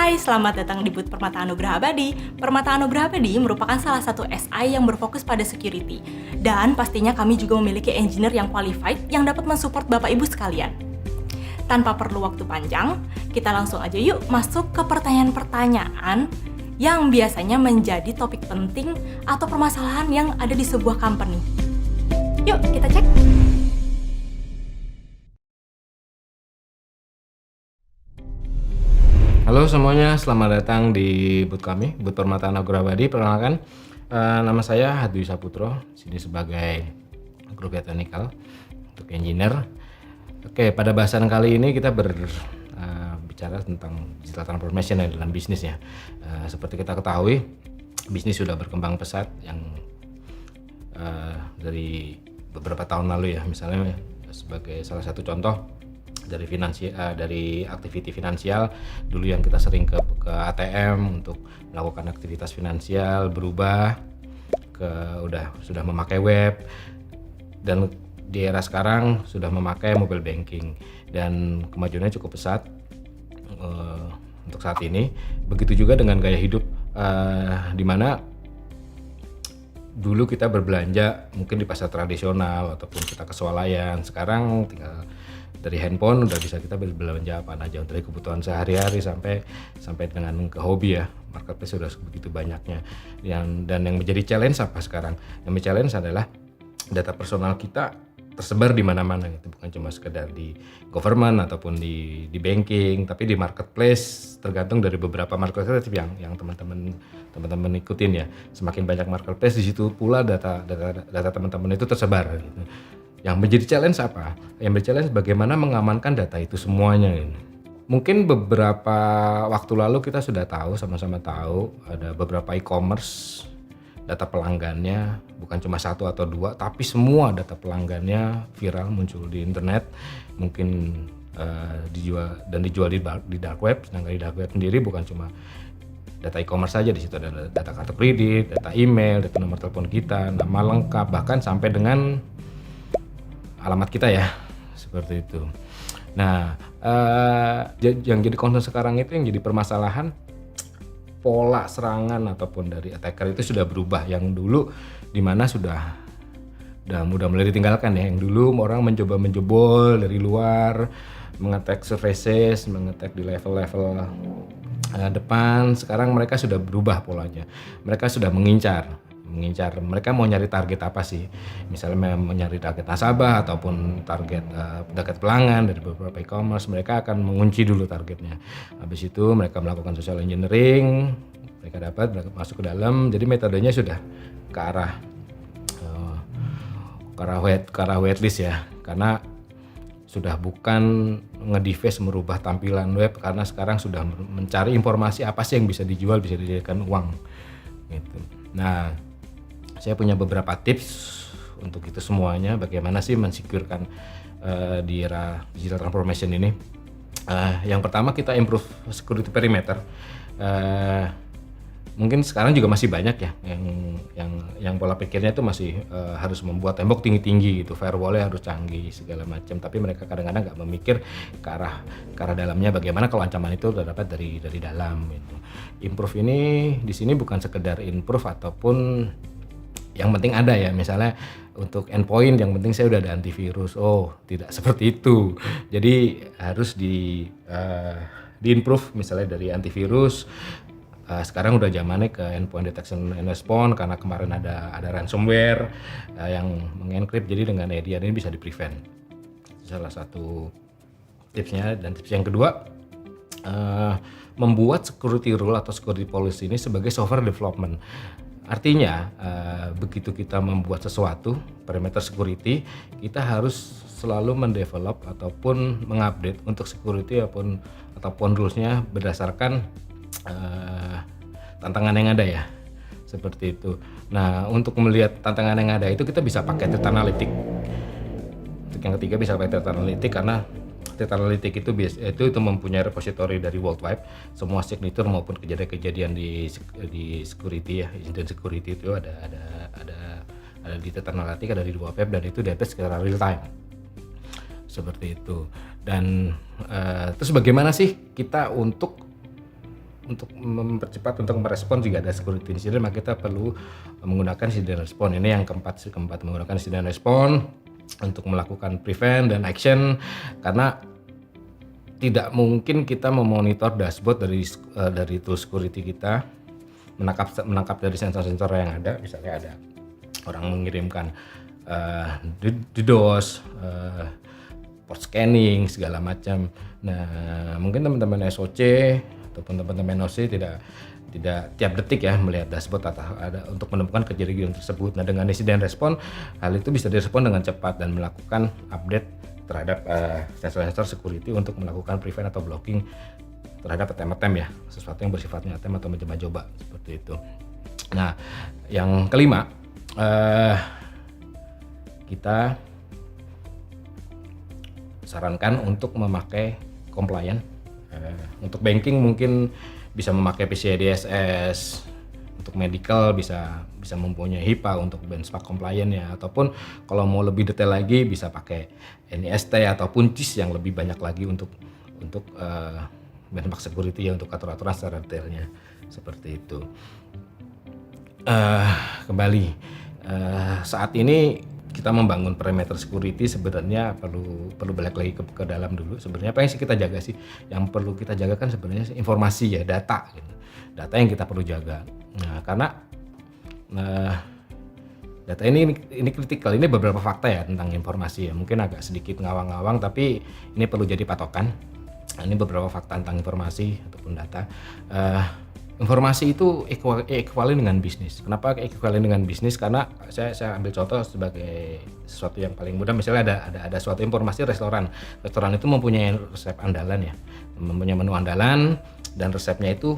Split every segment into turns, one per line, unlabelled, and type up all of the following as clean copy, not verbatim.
Hai, selamat datang di Booth Permata Anugraha Abadi. Permata Anugraha Abadi merupakan salah satu SI yang berfokus pada security. Dan pastinya kami juga memiliki engineer yang qualified yang dapat mensupport Bapak Ibu sekalian. Tanpa perlu waktu panjang, kita langsung aja yuk masuk ke pertanyaan-pertanyaan yang biasanya menjadi topik penting atau permasalahan yang ada di sebuah company. Yuk, kita cek.
Halo semuanya, selamat datang di booth kami, Booth Permata Anugraha Abadi. Perkenalkan, nama saya Hadwi Saputro, sini sebagai Group Head Technical untuk engineer. Oke, pada bahasan kali ini kita berbicara tentang digital transformation dalam bisnis ya. Seperti kita ketahui, bisnis sudah berkembang pesat yang dari beberapa tahun lalu ya. Misalnya sebagai salah satu contoh, dari aktiviti finansial dulu yang kita sering ke ATM untuk melakukan aktivitas finansial berubah ke sudah memakai web, dan di era sekarang sudah memakai mobile banking, dan kemajuannya cukup pesat untuk saat ini. Begitu juga dengan gaya hidup di mana dulu kita berbelanja mungkin di pasar tradisional ataupun kita ke swalayan, sekarang tinggal dari handphone udah bisa kita berbelanja apa aja, dari kebutuhan sehari-hari sampai dengan ke hobi ya. Marketplace sudah begitu banyaknya. Dan yang menjadi challenge apa sekarang? Yang challenge adalah data personal kita tersebar di mana-mana gitu, bukan cuma sekedar di government ataupun di banking, tapi di marketplace. Tergantung dari beberapa marketplace yang teman-teman ikutin ya. Semakin banyak marketplace, di situ pula data teman-teman itu tersebar gitu. Yang menjadi challenge apa? Yang menjadi challenge bagaimana mengamankan data itu semuanya ini. Mungkin beberapa waktu lalu kita sudah sama-sama tahu ada beberapa e-commerce data pelanggannya bukan cuma satu atau dua, tapi semua data pelanggannya viral muncul di internet, mungkin dijual di dark web. Sedangkan di dark web sendiri bukan cuma data e-commerce saja, di situ ada data kartu kredit, data email, data nomor telepon kita, nama lengkap, bahkan sampai dengan alamat kita ya, seperti itu. Nah, yang jadi concern sekarang itu, yang jadi permasalahan, pola serangan ataupun dari attacker itu sudah berubah. Yang dulu dimana sudah mulai ditinggalkan ya. Yang dulu orang mencoba menjebol dari luar, mengetek services, mengetek di level-level depan. Sekarang mereka sudah berubah polanya. Mereka sudah mengincar, mereka mau nyari target apa sih, misalnya mau nyari target nasabah ataupun target pelanggan dari beberapa e-commerce. Mereka akan mengunci dulu targetnya, habis itu mereka melakukan social engineering, mereka masuk ke dalam. Jadi metodenya sudah ke arah whitelist ya, karena sudah bukan nge-device merubah tampilan web, karena sekarang sudah mencari informasi apa sih yang bisa dijual, bisa dijadikan uang gitu. Nah, saya punya beberapa tips untuk itu semuanya, bagaimana sih mensecurekan di era digital transformation ini. Yang pertama, kita improve security perimeter. Mungkin sekarang juga masih banyak ya yang pola pikirnya itu masih harus membuat tembok tinggi-tinggi gitu, firewall-nya harus canggih segala macam, tapi mereka kadang-kadang nggak memikir ke arah dalamnya, bagaimana kalau ancaman itu dapat dari dalam gitu. Improve ini di sini bukan sekedar improve ataupun yang penting ada ya, misalnya untuk endpoint yang penting saya udah ada antivirus. Oh, tidak seperti itu. Jadi harus di improve misalnya dari antivirus. Sekarang udah zamannya ke endpoint detection and response, karena kemarin ada ransomware yang mengencrypt, jadi dengan EDR ini bisa di-prevent. Salah satu tipsnya. Dan tips yang kedua, membuat security rule atau security policy ini sebagai software development. Artinya begitu kita membuat sesuatu perimeter security, kita harus selalu mendevelop ataupun mengupdate untuk security ataupun rules-nya berdasarkan tantangan yang ada ya, seperti itu. Nah, untuk melihat tantangan yang ada itu kita bisa pakai threat analytic. Untuk yang ketiga, bisa pakai threat analytic, karena threat analytic itu mempunyai repository dari World Wide. Semua signature maupun kejadian-kejadian di security ya, incident security itu ada di threat analytic, ada di dua web, dan itu diupdate secara real time. Seperti itu. Dan terus bagaimana sih kita untuk untuk mempercepat untuk merespon jika ada security incident, maka kita perlu menggunakan incident response. Ini yang keempat menggunakan incident response untuk melakukan prevent dan action, karena tidak mungkin kita memonitor dashboard dari tool security kita, menangkap dari sensor-sensor yang ada. Misalnya ada orang mengirimkan DDoS, port scanning segala macam. Nah, mungkin teman-teman SOC ataupun teman-teman NOC tidak tiap detik ya melihat dashboard atau ada untuk menemukan kejadian tersebut. Nah, dengan incident response, hal itu bisa direspon dengan cepat dan melakukan update terhadap sensor-sensor security untuk melakukan prevent atau blocking terhadap attempt ya, sesuatu yang bersifatnya attempt atau mencoba seperti itu. Nah, yang kelima, kita sarankan untuk memakai compliant. Untuk banking mungkin bisa memakai PCI DSS, untuk medical bisa mempunyai HIPAA untuk benchmark compliant ya, ataupun kalau mau lebih detail lagi bisa pakai NIST ataupun CIS yang lebih banyak lagi untuk benchmark security ya, untuk aturan-aturan secara detailnya seperti itu. Kembali saat ini kita membangun perimeter security sebenarnya perlu balik lagi ke dalam dulu. Sebenarnya apa yang kita jaga sih? Yang perlu kita jaga kan sebenarnya informasi ya, data gitu. Data yang kita perlu jaga. Nah, karena data ini kritikal. Ini beberapa fakta ya tentang informasi ya. Mungkin agak sedikit ngawang-ngawang, tapi ini perlu jadi patokan. Nah, ini beberapa fakta tentang informasi ataupun data. Informasi itu ekuivalen dengan bisnis. Kenapa ekuivalen dengan bisnis? Karena saya ambil contoh sebagai sesuatu yang paling mudah. Misalnya ada suatu informasi restoran. Restoran itu mempunyai resep andalan ya, mempunyai menu andalan, dan resepnya itu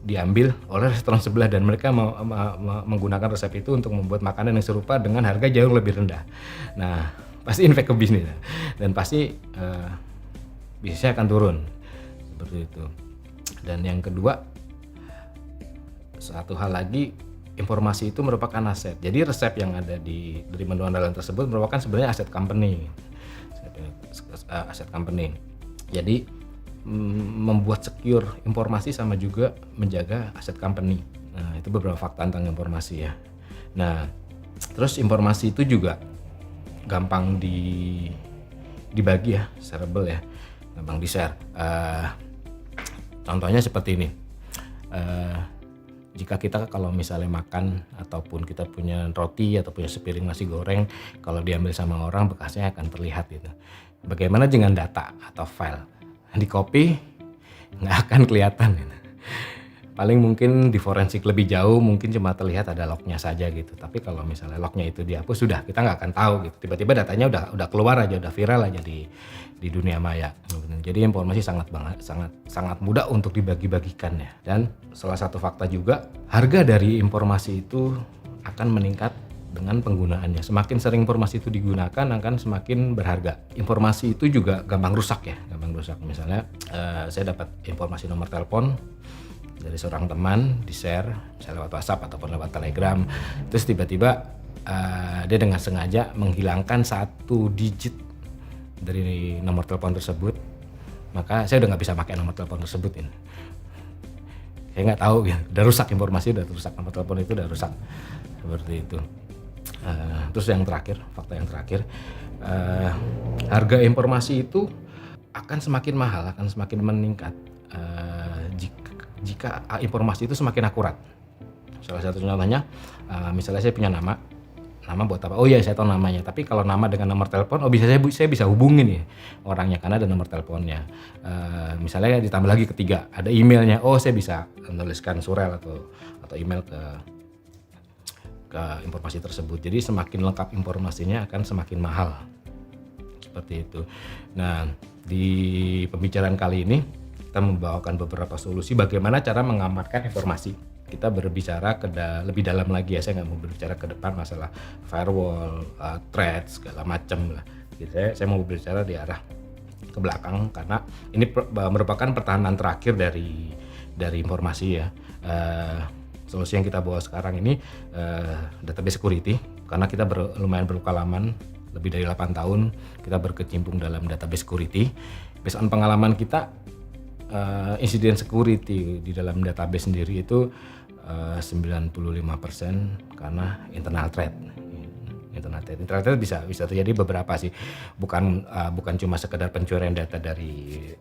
diambil oleh restoran sebelah dan mereka menggunakan resep itu untuk membuat makanan yang serupa dengan harga jauh lebih rendah. Nah, pasti impact ke bisnis dan pasti bisnisnya akan turun seperti itu. Dan yang kedua, satu hal lagi, informasi itu merupakan aset. Jadi resep yang ada dari menu andalan tersebut merupakan sebenarnya aset company. Aset company. Jadi membuat secure informasi sama juga menjaga aset company. Nah, itu beberapa fakta tentang informasi ya. Nah, terus informasi itu juga gampang dibagi ya, shareable ya, gampang di-share. Contohnya seperti ini. Jika kita kalau misalnya makan ataupun kita punya roti atau punya sepiring nasi goreng, kalau diambil sama orang bekasnya akan terlihat gitu. Bagaimana dengan data atau file? Di copy nggak akan kelihatan gitu. Paling mungkin di forensik lebih jauh mungkin cuma terlihat ada lognya saja gitu. Tapi kalau misalnya lognya itu dihapus, sudah kita nggak akan tahu gitu. Tiba-tiba datanya udah keluar aja, udah viral aja di dunia maya. Jadi informasi sangat mudah untuk dibagi-bagikan ya. Dan salah satu fakta juga, harga dari informasi itu akan meningkat dengan penggunaannya. Semakin sering informasi itu digunakan akan semakin berharga. Informasi itu juga gampang rusak ya, gampang rusak. Misalnya saya dapat informasi nomor telepon dari seorang teman, di-share misalnya lewat WhatsApp ataupun lewat Telegram, terus tiba-tiba dia dengan sengaja menghilangkan 1 digit dari nomor telepon tersebut, maka saya udah nggak bisa pakai nomor telepon tersebut ini. Saya nggak tahu gitu, udah rusak informasi, udah rusak, nomor telepon itu udah rusak seperti itu. Terus yang terakhir, fakta yang terakhir, harga informasi itu akan semakin mahal, akan semakin meningkat jika informasi itu semakin akurat. Salah satu contohnya, misalnya saya punya nama buat apa? Oh iya, saya tahu namanya. Tapi kalau nama dengan nomor telepon, saya bisa hubungin ya orangnya karena ada nomor teleponnya. Misalnya ditambah lagi ketiga, ada emailnya. Oh, saya bisa menuliskan surel atau email ke informasi tersebut. Jadi semakin lengkap informasinya akan semakin mahal. Seperti itu. Nah, di pembicaraan kali ini kita membawakan beberapa solusi bagaimana cara mengamankan informasi. Kita berbicara lebih dalam lagi ya, saya nggak mau berbicara ke depan masalah firewall, thread segala macam lah. Jadi saya mau berbicara di arah ke belakang karena ini merupakan pertahanan terakhir dari informasi ya. Solusi yang kita bawa sekarang ini database security, karena kita lumayan berpengalaman lebih dari 8 tahun kita berkecimpung dalam database security. Based on pengalaman kita, incident security di dalam database sendiri itu 95% karena internal threat. Internal threat bisa terjadi beberapa sih, bukan cuma sekedar pencurian data dari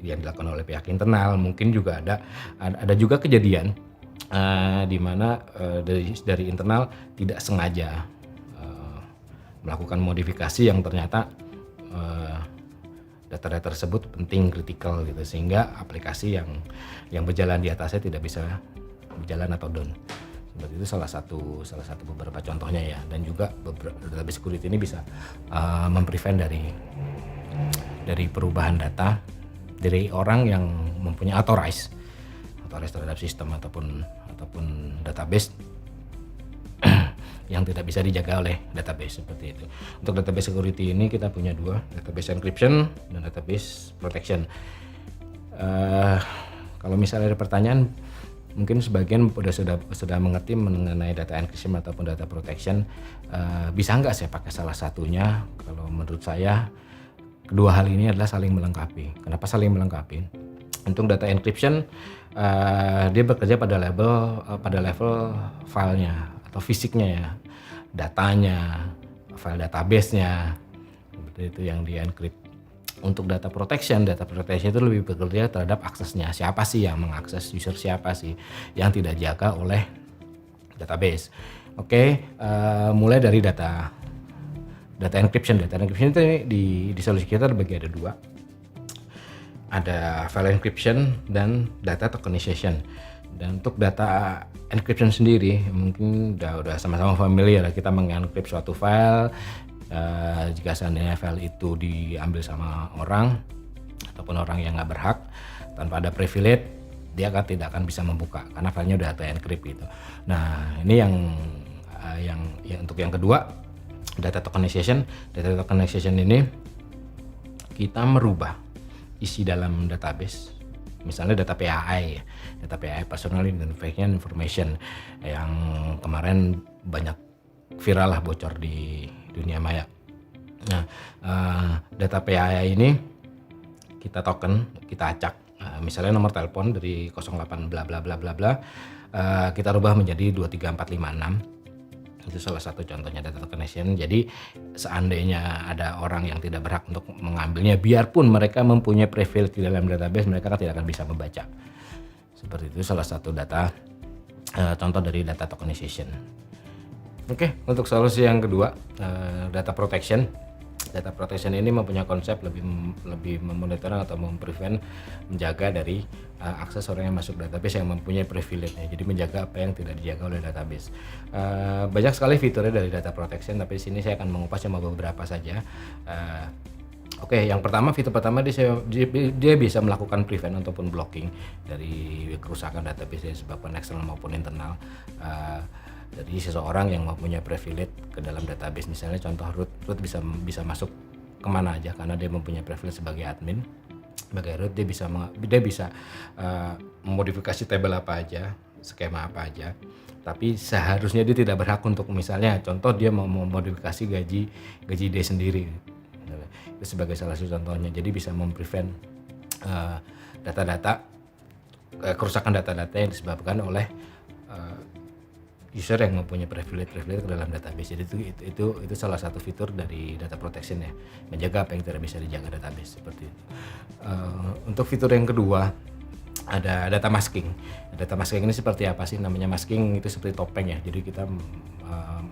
yang dilakukan oleh pihak internal, mungkin juga ada juga kejadian di mana dari internal tidak sengaja melakukan modifikasi yang ternyata data-data tersebut penting, kritikal gitu, sehingga aplikasi yang berjalan di atasnya tidak bisa berjalan atau down. Seperti itu salah satu beberapa contohnya ya. Dan juga database security ini bisa memprevent dari perubahan data dari orang yang mempunyai authorize terhadap sistem ataupun database yang tidak bisa dijaga oleh database, seperti itu. Untuk database security ini kita punya dua, database encryption dan database protection. Kalau misalnya ada pertanyaan, mungkin sebagian sudah mengerti mengenai data encryption ataupun data protection. Bisa nggak saya pakai salah satunya? Kalau menurut saya kedua hal ini adalah saling melengkapi. Kenapa saling melengkapi? Untuk data encryption dia bekerja pada level filenya atau fisiknya ya, datanya, file database-nya, seperti itu yang di encrypt. Untuk data protection itu lebih bekerja terhadap aksesnya, siapa sih yang mengakses, user siapa sih yang tidak dijaga oleh database. Oke, mulai dari data encryption. Data encryption itu di solusi kita terbagi ada dua. Ada file encryption dan data tokenization. Dan untuk data encryption sendiri mungkin udah sama-sama familiar, kita mengencrypt suatu file. Jika seandainya file itu diambil sama orang ataupun orang yang nggak berhak tanpa ada privilege, dia tidak akan bisa membuka karena filenya udah encrypt gitu. Nah, ini yang untuk yang kedua, data tokenization. Data tokenization ini kita merubah isi dalam database. Misalnya data PII, personal identification information, yang kemarin banyak viral lah, bocor di dunia maya. Nah, data PII ini kita token, kita acak. Misalnya nomor telepon dari 08 bla bla bla bla bla, kita rubah menjadi 23456. Itu salah satu contohnya data tokenization. Jadi seandainya ada orang yang tidak berhak untuk mengambilnya, biarpun mereka mempunyai privilege di dalam database, mereka tidak akan bisa membaca. Seperti itu salah satu contoh dari data tokenization. Oke, untuk solusi yang kedua, data protection. Data protection ini mempunyai konsep lebih memonitor atau memprevent, menjaga dari akses orang yang masuk database yang mempunyai privilege, jadi menjaga apa yang tidak dijaga oleh database. Banyak sekali fiturnya dari data protection, tapi di sini saya akan mengupas cuma beberapa saja. Oke, yang pertama, fitur pertama dia bisa melakukan prevent ataupun blocking dari kerusakan database yang disebabkan eksternal maupun internal. Dari seseorang yang mempunyai privilege ke dalam database, misalnya contoh root bisa masuk kemana aja karena dia mempunyai privilege sebagai admin. Sebagai root dia bisa memodifikasi table apa aja, skema apa aja, tapi seharusnya dia tidak berhak untuk, misalnya contoh dia mau memodifikasi gaji dia sendiri. Itu sebagai salah satu contohnya. Jadi bisa memprevent kerusakan data-data yang disebabkan oleh user yang mempunyai privilege ke dalam database. Jadi itu salah satu fitur dari data protection ya, menjaga apa yang tidak bisa dijaga database, seperti itu. Untuk fitur yang kedua ada data masking. Data masking ini seperti apa sih? Namanya masking itu seperti topeng ya. Jadi kita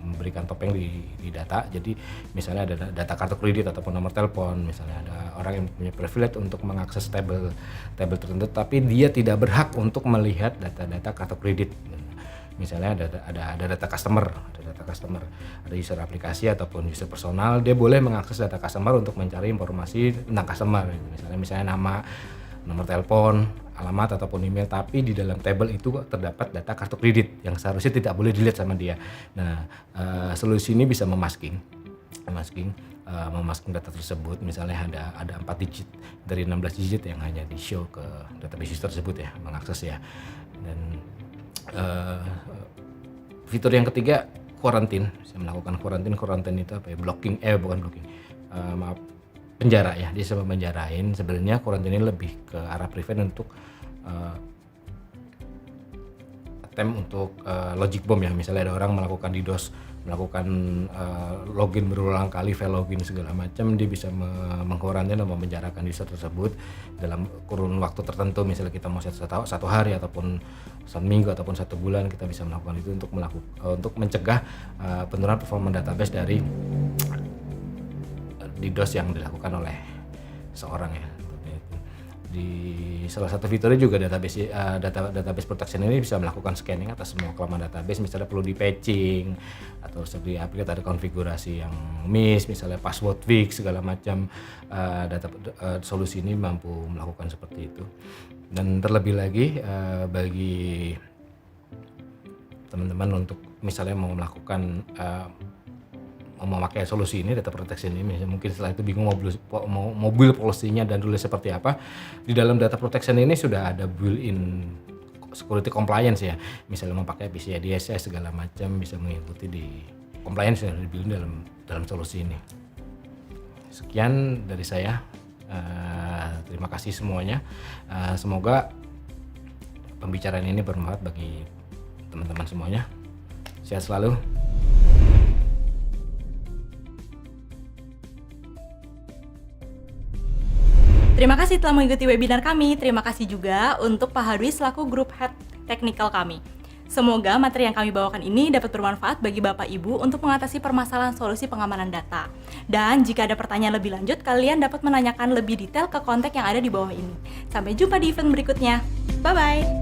memberikan topeng di data. Jadi misalnya ada data kartu kredit ataupun nomor telepon, misalnya ada orang yang punya privilege untuk mengakses table tertentu, tapi dia tidak berhak untuk melihat data-data kartu kredit. Misalnya ada data customer, ada user aplikasi ataupun user personal, dia boleh mengakses data customer untuk mencari informasi tentang customer. Misalnya nama, nomor telepon, alamat ataupun email, tapi di dalam table itu terdapat data kartu kredit yang seharusnya tidak boleh dilihat sama dia. Nah, solusi ini bisa memasking data tersebut. Misalnya ada 4 digit dari 16 digit yang hanya di show ke database tersebut ya, mengakses ya. Dan fitur yang ketiga, quarantine. Saya melakukan quarantine itu apa ya? penjara ya, dia sama menjarain. Sebenarnya Quarantine ini lebih ke arah prevent untuk attempt untuk logic bomb ya. Misalnya ada orang melakukan DDoS, melakukan login berulang kali, fail login segala macam, dia bisa mengkarantina atau memenjarakan user tersebut dalam kurun waktu tertentu. Misalnya kita mau satu hari ataupun satu minggu ataupun 1 bulan, kita bisa melakukan itu untuk mencegah penurunan performa database dari DDoS yang dilakukan oleh seorang ya. Di salah satu fiturnya juga database protection ini bisa melakukan scanning atas semua kelemahan database, misalnya perlu di patching atau di upgrade, ada konfigurasi yang miss, misalnya password fix segala macam. Solusi ini mampu melakukan seperti itu. Dan terlebih lagi bagi teman-teman untuk misalnya mau melakukan memakai solusi ini, data protection ini, mungkin setelah itu bingung mobil policy-nya dan dulu seperti apa. Di dalam data protection ini sudah ada built-in security compliance ya. Misalnya memakai PCI DSS segala macam, bisa mengikuti di compliance yang dibuilt dalam solusi ini. Sekian dari saya. Terima kasih semuanya. Semoga pembicaraan ini bermanfaat bagi teman-teman semuanya. Sehat selalu.
Terima kasih telah mengikuti webinar kami. Terima kasih juga untuk Pak Hadwi selaku Group Head Technical kami. Semoga materi yang kami bawakan ini dapat bermanfaat bagi Bapak Ibu untuk mengatasi permasalahan solusi pengamanan data. Dan jika ada pertanyaan lebih lanjut, kalian dapat menanyakan lebih detail ke kontak yang ada di bawah ini. Sampai jumpa di event berikutnya. Bye-bye!